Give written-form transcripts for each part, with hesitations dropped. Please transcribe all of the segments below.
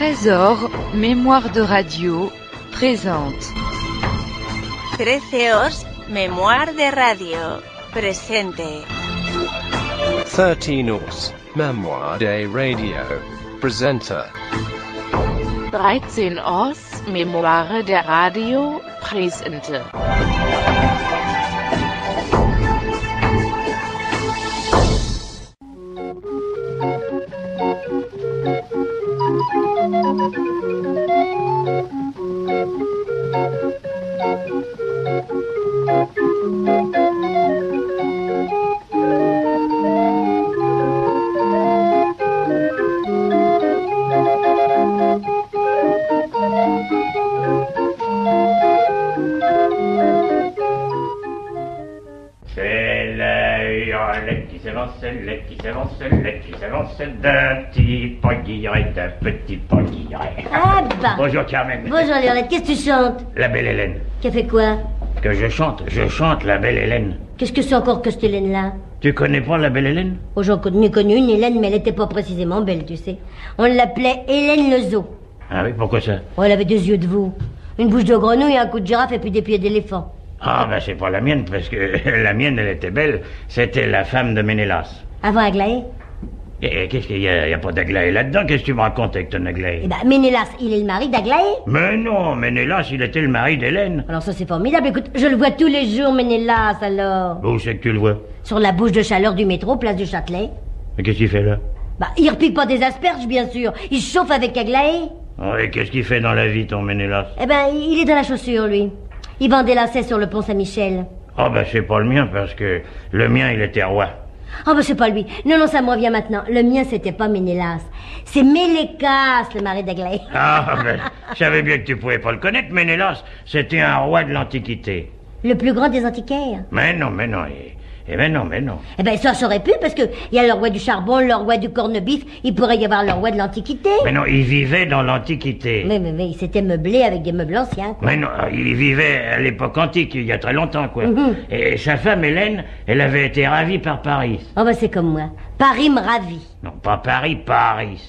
Trésor, mémoire de radio, présente. 13 mémoire de radio, presente. 13 mémoire de radio, presenta. 13 mémoire de radio, presente. D'un petit poguilleret. Ah bah. Bonjour Carmen. Bonjour Léolette, qu'est-ce que tu chantes? La belle Hélène. Qui a fait quoi? Que je chante la belle Hélène. Qu'est-ce que c'est encore que cette Hélène-là? Tu connais pas la belle Hélène? Oh, j'en ai connu une Hélène, mais elle était pas précisément belle, tu sais. On l'appelait Hélène le zoo. Ah oui, pourquoi ça? Oh, elle avait 2 yeux de veau, une bouche de grenouille, un cou de girafe et puis des pieds d'éléphant. Ah ben c'est pas la mienne, parce que la mienne elle était belle. C'était la femme de Ménélas. Avant Aglaé? Et qu'est-ce qu'il y a pas d'Aglaé là-dedans? Qu'est-ce que tu me racontes avec ton Aglaé? Eh ben, Ménélas, il est le mari d'Aglaé. Mais non, Ménélas, il était le mari d'Hélène. Alors ça c'est formidable, écoute, je le vois tous les jours, Ménélas, alors. Où c'est que tu le vois? Sur la bouche de chaleur du métro, place du Châtelet. Mais qu'est-ce qu'il fait là? Bah, il repique pas des asperges, bien sûr. Il se chauffe avec Aglaé. Oh, et qu'est-ce qu'il fait dans la vie, ton Ménélas? Eh ben, il est dans la chaussure, lui. Il vend des lacets sur le pont Saint-Michel. Oh ben c'est pas le mien, parce que le mien il était roi. Ah ben c'est pas lui. Non, ça me revient maintenant. Le mien, c'était pas Ménélas. C'est Mélékas, le mari d'Aglaé. Ah ben, je savais bien que tu pouvais pas le connaître, Ménélas. C'était un roi de l'Antiquité. Le plus grand des antiquaires. Mais non. Mais non. Eh ben ça aurait pu, parce que il y a le roi du charbon, le roi du corne-bif, il pourrait y avoir le roi de l'Antiquité. Mais non, il vivait dans l'Antiquité. Mais il s'était meublé avec des meubles anciens, quoi. Mais non, il vivait à l'époque antique, il y a très longtemps, quoi. Mhm. Et sa femme, Hélène, elle avait été ravie par Paris. Oh ben c'est comme moi. Paris me ravit. Non, pas Paris, Paris.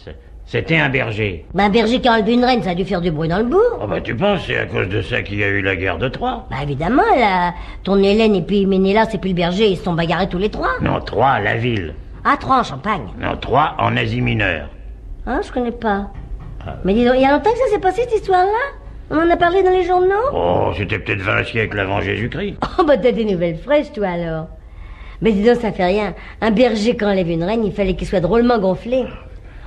C'était un berger. Ben un berger qui a enlevé une reine, ça a dû faire du bruit dans le bourg. Oh ben tu penses, c'est à cause de ça qu'il y a eu la guerre de Troie? Bah évidemment, là, ton Hélène et puis Ménélas et puis le berger, ils se sont bagarrés tous les 3. Non, Troie, la ville. Ah, 3 en Champagne. Non, Troie en Asie mineure. Ah, je connais pas. Mais dis donc, il y a longtemps que ça s'est passé, cette histoire-là? On en a parlé dans les journaux? Oh, c'était peut-être 20 siècles avant Jésus-Christ. Oh, bah t'as des nouvelles fraîches, toi, alors. Mais dis donc, ça fait rien. Un berger, quand enlève une reine, il fallait qu'il soit drôlement gonflé.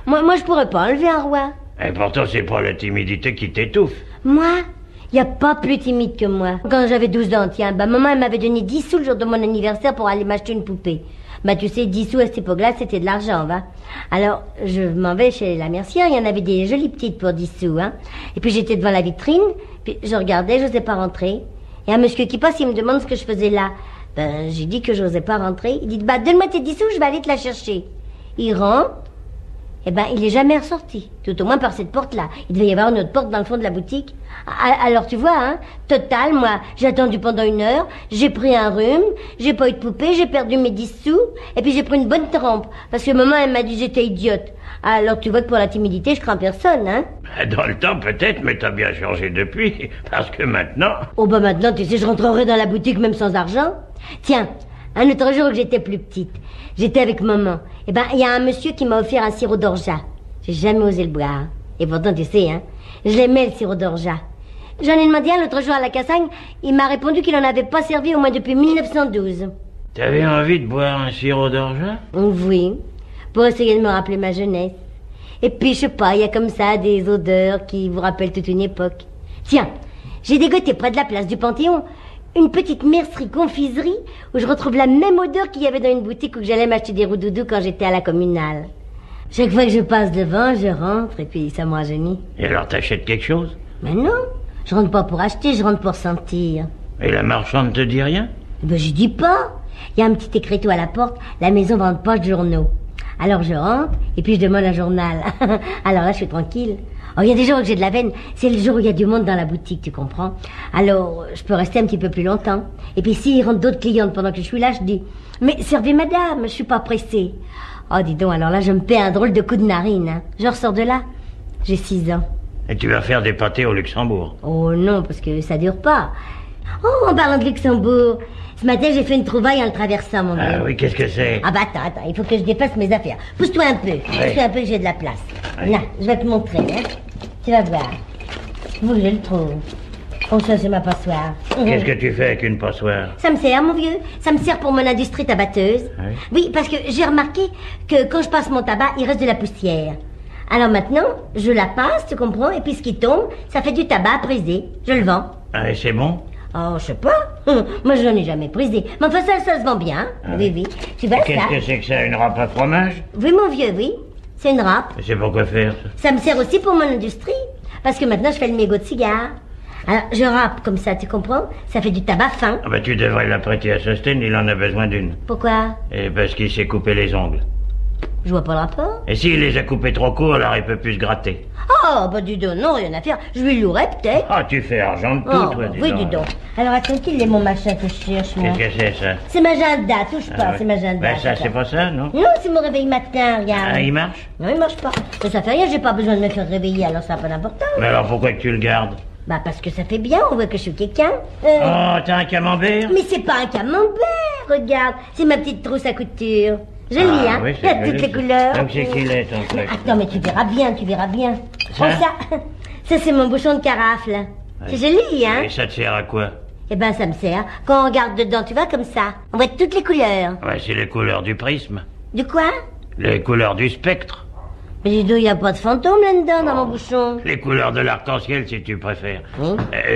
Moi, je pourrais pas enlever un roi. Et pourtant, c'est pas la timidité qui t'étouffe. Moi? Y a pas plus timide que moi. Quand j'avais 12 ans, tiens, bah maman, elle m'avait donné 10 sous le jour de mon anniversaire pour aller m'acheter une poupée. Bah tu sais, 10 sous à cette époque-là, c'était de l'argent, va. Alors, je m'en vais chez la mercière, il y en avait des jolies petites pour 10 sous, hein. Et puis j'étais devant la vitrine, puis je regardais, je n'osais pas rentrer. Et un monsieur qui passe, il me demande ce que je faisais là. Ben, j'ai dit que je n'osais pas rentrer. Il dit, bah donne-moi tes 10 sous, je vais aller te la chercher. Il rentre. Eh ben, il est jamais ressorti. Tout au moins par cette porte-là. Il devait y avoir une autre porte dans le fond de la boutique. Alors, tu vois, hein, total, moi, j'ai attendu pendant 1 heure, j'ai pris un rhume, j'ai pas eu de poupée, j'ai perdu mes 10 sous, et puis j'ai pris une bonne trempe, parce que maman, elle m'a dit que j'étais idiote. Alors, tu vois que pour la timidité, je crains personne, hein. Dans le temps, peut-être, mais t'as bien changé depuis, parce que maintenant... Oh, bah maintenant, tu sais, je rentrerai dans la boutique même sans argent. Tiens, un autre jour que j'étais plus petite, j'étais avec maman. Eh ben, il y a un monsieur qui m'a offert un sirop d'orgeat. J'ai jamais osé le boire. Et pourtant, tu sais, hein, je l'aimais, le sirop d'orgeat. J'en ai demandé un l'autre jour à la Cassagne. Il m'a répondu qu'il n'en avait pas servi au moins depuis 1912. T'avais envie de boire un sirop d'orgeat? Oui, pour essayer de me rappeler ma jeunesse. Et puis, je sais pas, il y a comme ça des odeurs qui vous rappellent toute une époque. Tiens, j'ai dégoté près de la place du Panthéon une petite mercerie-confiserie où je retrouve la même odeur qu'il y avait dans une boutique où j'allais m'acheter des roux-doudous quand j'étais à la communale. Chaque fois que je passe devant, je rentre et puis ça me rajeunit. Et alors t'achètes quelque chose? Mais non, je rentre pas pour acheter, je rentre pour sentir. Et la marchande te dit rien? Ben j'y dis pas. Il y a un petit écriteau à la porte, la maison vend pas de journaux. Alors je rentre et puis je demande un journal. Alors là je suis tranquille. Oh, il y a des jours où j'ai de la veine, c'est le jour où il y a du monde dans la boutique, tu comprends? Alors, je peux rester un petit peu plus longtemps. Et puis s'il rentre d'autres clientes pendant que je suis là, je dis, mais servez madame, je suis pas pressée. Oh, dis donc, alors là, je me paie un drôle de coup de narine, hein. Je ressors de là. J'ai 6 ans. Et tu vas faire des pâtés au Luxembourg. Oh non, parce que ça dure pas. Oh, en parlant de Luxembourg, ce matin j'ai fait une trouvaille en le traversant, mon vieux. Ah oui, qu'est-ce que c'est? Ah bah attends, il faut que je dépasse mes affaires. Pousse-toi un peu, pousse-toi un peu que j'ai de la place. Oui. Là, je vais te montrer, hein. Tu vas voir. Faut que je le trouve. Oh, ça c'est ma passoire. Qu'est-ce que tu fais avec une passoire? Ça me sert, mon vieux. Ça me sert pour mon industrie tabatteuse. Oui. Oui, parce que j'ai remarqué que quand je passe mon tabac, il reste de la poussière. Alors maintenant, je la passe, tu comprends, et puis ce qui tombe, ça fait du tabac brisé. Je le vends. Ah, et c'est bon? Oh, je sais pas. Moi, je n'en ai jamais brisé. Mais enfin, ça se vend bien. Ah Oui, oui. Tu vois ça? Qu'est-ce que c'est que ça, une râpe à fromage? Oui, mon vieux, oui. C'est une râpe. C'est pour quoi faire, ça? Ça me sert aussi pour mon industrie. Parce que maintenant, je fais le mégot de cigare. Alors, je râpe comme ça, tu comprends? Ça fait du tabac fin. Ah bah tu devrais la prêter à Sosten, il en a besoin d'une. Pourquoi? Et parce qu'il s'est coupé les ongles. Je vois pas le rapport. Et s'il les a coupés trop courts, alors il peut plus se gratter. Oh, bah dis donc, non, rien à faire. Je lui louerai peut-être. Ah, tu fais argent de tout, Oh, toi, oui, dis donc. Alors, attends, qu'il est mon machin que je cherche, moi? Qu'est-ce que c'est, ça? C'est ma agenda, touche pas, Ah, ouais. c'est ma agenda. Ben ça, c'est pas ça, non? Non, c'est mon réveil matin, regarde. Ah, il marche? Non, il marche pas. Mais ça fait rien, j'ai pas besoin de me faire réveiller, alors ça n'a pas d'importance. Mais alors pourquoi que tu le gardes? Bah, parce que ça fait bien, on voit que je suis quelqu'un. Oh, t'as un camembert? Mais c'est pas un camembert, regarde. C'est ma petite trousse à couture. Jolie, hein? Oui, Il y a c'est toutes joli, les couleurs. Donc c'est qu'il est, ton Mais truc. attends, mais tu verras bien, tu verras bien. Ça? Oh, ça c'est mon bouchon de carafe, là. C'est joli, hein? Et ça te sert à quoi? Eh ben, ça me sert. Quand on regarde dedans, tu vois, comme ça. On voit toutes les couleurs. Ouais, c'est les couleurs du prisme. Du quoi? Les couleurs du spectre. Mais dis donc, il n'y a pas de fantôme là-dedans, dans mon bouchon. Les couleurs de l'arc-en-ciel, si tu préfères. Oui.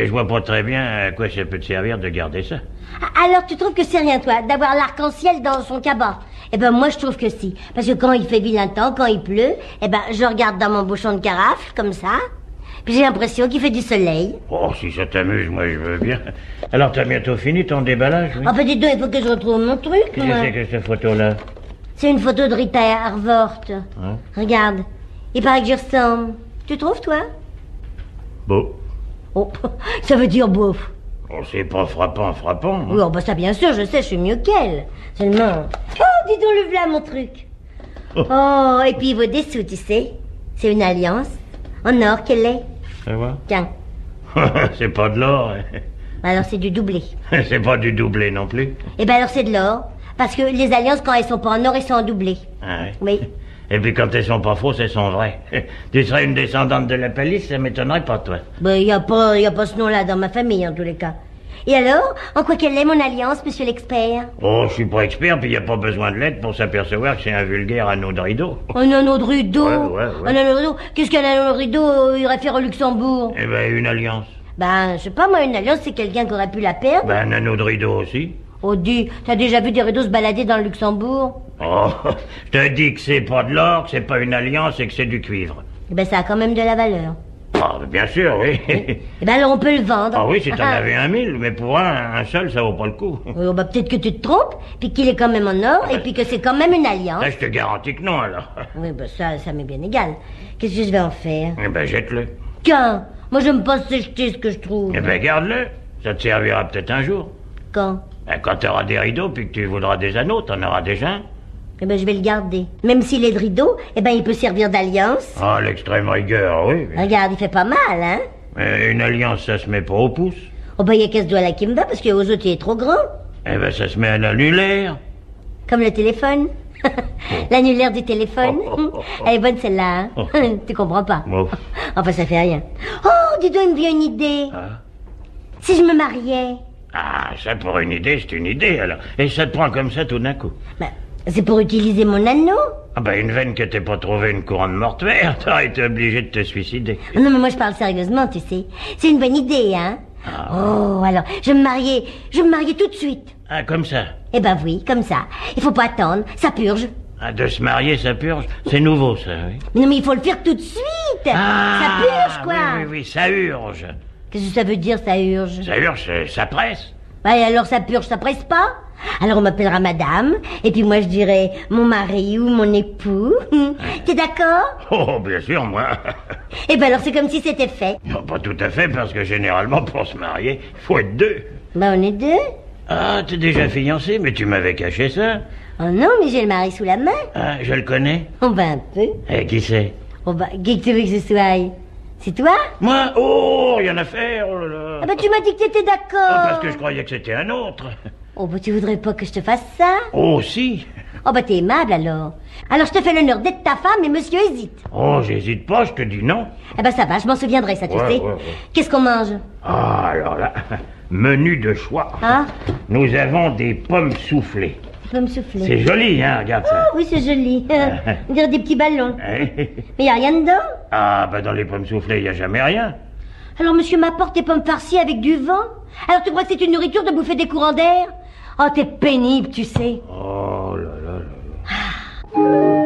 Je vois pas très bien à quoi ça peut te servir de garder ça. Ah, alors, tu trouves que c'est rien, toi, d'avoir l'arc-en-ciel dans son cabas? Eh ben, moi, je trouve que si. Parce que quand il fait vilain temps, quand il pleut, eh ben, je regarde dans mon bouchon de carafe, comme ça. Puis j'ai l'impression qu'il fait du soleil. Oh, si ça t'amuse, moi je veux bien. Alors t'as bientôt fini ton déballage, oui? Enfin, dis donc, il faut que je retrouve mon truc, Qu'est-ce moi. que c'est que cette photo-là? C'est une photo de Rita Hayworth. Hein? Regarde. Il paraît que j'y ressemble. Tu trouves, toi? Beau. Oh, ça veut dire bof. Oh, c'est pas frappant. Hein? Oui, oh, bah ça, bien sûr, je sais, je suis mieux qu'elle. Seulement... Oh, dis donc, le voilà, mon truc. Oh, et puis il vaut des sous, tu sais. C'est une alliance. En or, qu'elle est. Ça va? Tiens. C'est pas de l'or. Hein? Alors, c'est du doublé. C'est pas du doublé non plus. Eh ben alors, c'est de l'or. Parce que les alliances, quand elles sont pas en or, elles sont en doublé. Ah, Oui. Et puis quand elles sont pas fausses, elles sont vraies. Tu serais une descendante de la Palisse, ça m'étonnerait pas, toi. Ben, y a pas ce nom-là dans ma famille, en tous les cas. Et alors, en quoi qu'elle est, mon alliance, monsieur l'expert? Oh, je suis pas expert, puis y a pas besoin de l'aide pour s'apercevoir que c'est un vulgaire anneau de rideau. Un anneau de rideau. Ouais. Un anneau de rideau. Qu'est-ce qu'un anneau de rideau irait faire au Luxembourg? Eh ben, une alliance. Ben, je sais pas, moi, une alliance, c'est quelqu'un qui aurait pu la perdre. Ben, un anneau de rideau aussi. Oh, dis, t'as déjà vu des rideaux se balader dans le Luxembourg? Oh, je te dis que c'est pas de l'or, que c'est pas une alliance et que c'est du cuivre. Eh ben, ça a quand même de la valeur. Ah, bien sûr, oui. Eh ben, alors on peut le vendre. Ah oui, si t'en avais 1000, mais pour un seul, ça vaut pas le coup. Oui, bah, peut-être que tu te trompes, puis qu'il est quand même en or, et puis que c'est quand même une alliance. Là, je te garantis que non, alors. Oui, bah, ça m'est bien égal. Qu'est-ce que je vais en faire? Eh ben, jette-le. Tiens, moi, j'aime pas se jeter ce que je trouve. Eh ben, garde-le. Ça te servira peut-être un jour. Quand? Ben, quand t'auras des rideaux, puis que tu voudras des anneaux, t'en auras déjà un. Eh ben, je vais le garder. Même s'il est de rideau, eh ben, il peut servir d'alliance. Ah, l'extrême rigueur, oui. Regarde, il fait pas mal, hein? Mais une alliance, ça se met pas au pouce. Oh, ben, il y a qu'à ce doigt-là qui me va, parce qu'aux autres, il est trop grand. Eh ben, ça se met à l'annulaire. Comme le téléphone. L'annulaire du téléphone. Elle est bonne, celle-là, hein? Tu comprends pas? Bon. Enfin, ça fait rien. Oh, dis donc, il me vient une idée. Ah. Si je me mariais. Ah, ça pour une idée, c'est une idée, alors. Et ça te prend comme ça tout d'un coup. Ben, c'est pour utiliser mon anneau. Ah ben, une veine que t'aies pas trouvé une couronne mortuaire, t'aurais été obligé de te suicider. Non, mais moi, je parle sérieusement, tu sais. C'est une bonne idée, hein? Oh, alors, je vais me marier tout de suite. Ah, comme ça. Eh ben oui, comme ça. Il faut pas attendre, ça purge. Ah, de se marier, ça purge. C'est nouveau, ça, oui. Non, mais il faut le faire tout de suite. Ça purge, quoi. Oui, ça urge. Qu'est-ce que ça veut dire, ça urge? Ça urge, ça presse. Bah, et alors ça purge, ça presse pas? Alors on m'appellera madame, et puis moi je dirai mon mari ou mon époux. T'es d'accord? Oh, bien sûr, moi. Eh ben alors c'est comme si c'était fait. Non, pas tout à fait, parce que généralement, pour se marier, il faut être deux. Bah on est deux. Ah, t'es déjà fiancé, mais tu m'avais caché ça. Oh non, mais j'ai le mari sous la main. Ah, je le connais. On va un peu. Eh, qui c'est? Oh bah, qui que tu veux que ce soit? C'est toi? Moi? Oh, rien à faire, oh là là. Ah bah tu m'as dit que t'étais d'accord. Ah, parce que je croyais que c'était un autre. Oh bah tu voudrais pas que je te fasse ça? Oh, si. Oh bah t'es aimable alors. Alors je te fais l'honneur d'être ta femme, mais monsieur hésite. Oh, j'hésite pas, je te dis non. Eh ben ça va, je m'en souviendrai, ça tu Ouais, sais. ouais. Qu'est-ce qu'on mange? Ah, alors là, menu de choix. Hein? Nous avons des pommes soufflées. Tu peux me souffler. C'est joli, hein, regarde ça. Oh oui, c'est joli. On dirait des petits ballons. Mais y a rien dedans? Ah, bah dans les pommes soufflées, y a jamais rien. Alors monsieur m'apporte des pommes farcies avec du vent? Alors tu crois que c'est une nourriture de bouffer des courants d'air? Oh, t'es pénible, tu sais. Oh là là là là.